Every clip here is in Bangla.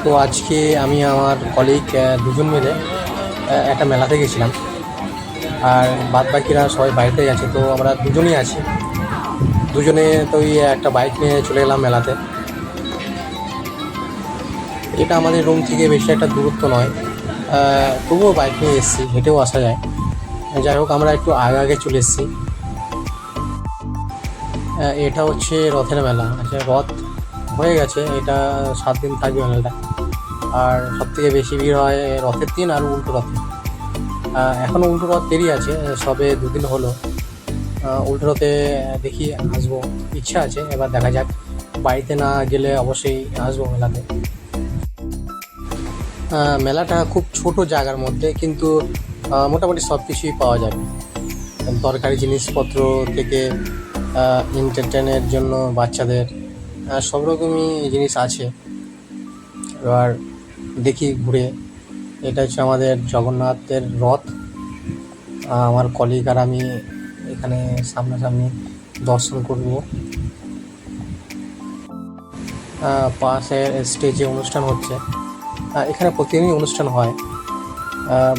তো আজকে আমি আমার কলিগ দুজন মিলে একটা মেলাতে গেছিলাম। আর বাদ বাকিরা সবাই বাড়িতে গেছে, তো আমরা দুজনেই আছি। দুজনে তো ওই একটা বাইক নিয়ে চলে গেলাম মেলাতে। এটা আমাদের রুম থেকে বেশি একটা দূরত্ব নয়, তবুও বাইক নিয়ে এসেছি, হেঁটেও আসা যায়। যাই হোক, আমরা একটু আগে আগে চলে এসেছি। এটা হচ্ছে রথের মেলা। আচ্ছা, রথ হয়ে গেছে, এটা 7 দিন থাকবে মেলাটা। আর সবথেকে বেশি ভিড় হয় রথের দিন আর উল্টো রথে। এখনও উল্টো রথ দেরি আছে, সবে 2 দিন হলো। উল্টো রথে দেখি আসবো, ইচ্ছা আছে, এবার দেখা যাক। বাড়িতে না গেলে অবশ্যই আসবো মেলাতে। মেলাটা খুব ছোট জায়গার মধ্যে, কিন্তু মোটামুটি সব কিছুই পাওয়া যাবে। দরকারি জিনিসপত্র থেকে এন্টারটেনের জন্য বাচ্চাদের সব রকমই জিনিস আছে। এবার দেখি ঘুরে। এটা হচ্ছে আমাদের জগন্নাথের রথ। আমার কলিগ আর আমি এখানে সামনাসামনি দর্শন করব। পাশের স্টেজে অনুষ্ঠান হচ্ছে। এখানে প্রতিদিনই অনুষ্ঠান হয়।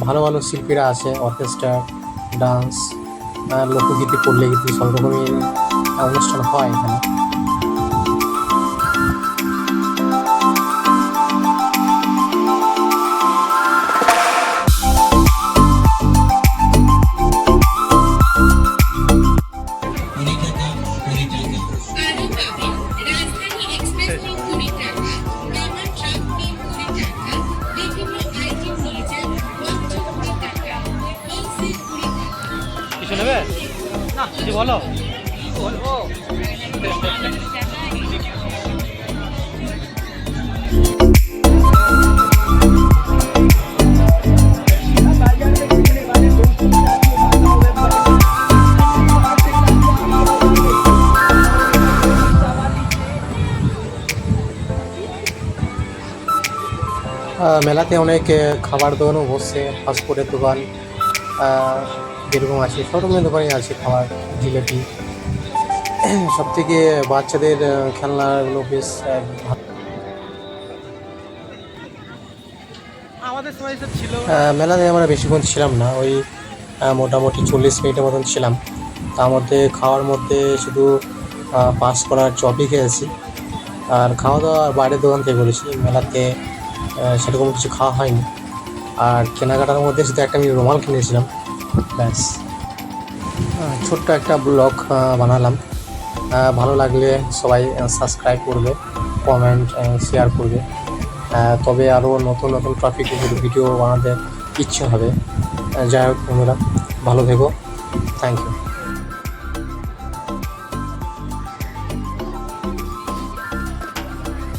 ভালো ভালো শিল্পীরা আছে, অর্কেস্ট্রা, ডান্স, লোকগীতি, পল্লীগীতি, সব রকমই অনুষ্ঠান হয় এখানে। রাজধানী এক্সপ্রেস নিয়ে 20 টাকা, নরমাল ট্রাক নিয়ে 20 টাকা, বিভিন্ন আইটেম নিয়ে যান মাত্র 20 টাকা, হোলসেল 20 টাকা। কিছু নেবে না? কিছু বলো। মেলাতে অনেক খাবার দোকানও বসছে, ফাস্টফুডের দোকান যেরকম আছে, সব রকমের দোকানই আছে। খাবার, জিলিপি, সব থেকে বাচ্চাদের খেলনাগুলো বেশ ভালো। আমাদের সময় সব ছিল। মেলাতে আমরা বেশিক্ষণ ছিলাম না, ওই মোটামুটি 40 মিনিটের মতন ছিলাম। তার মধ্যে খাওয়ার মধ্যে শুধু পাস করার চপই খেয়েছি। আর খাওয়া দাওয়া বাইরের দোকান থেকে করেছি, মেলাতে সেরকম কিছু খাওয়া হয়নি। আর কেনাকাটার মধ্যে শুধু একটা আমি রুমাল কিনেছিলাম, ব্যাস। ছোট্ট একটা ব্লগ বানালাম। ভালো লাগলে সবাই সাবস্ক্রাইব করবে, কমেন্ট, শেয়ার করবে। তবে আরও নতুন নতুন টপিকের ভিডিও বানাতে ইচ্ছে হবে। যাই হোক বন্ধুরা, ভালো থেকো। Thank you.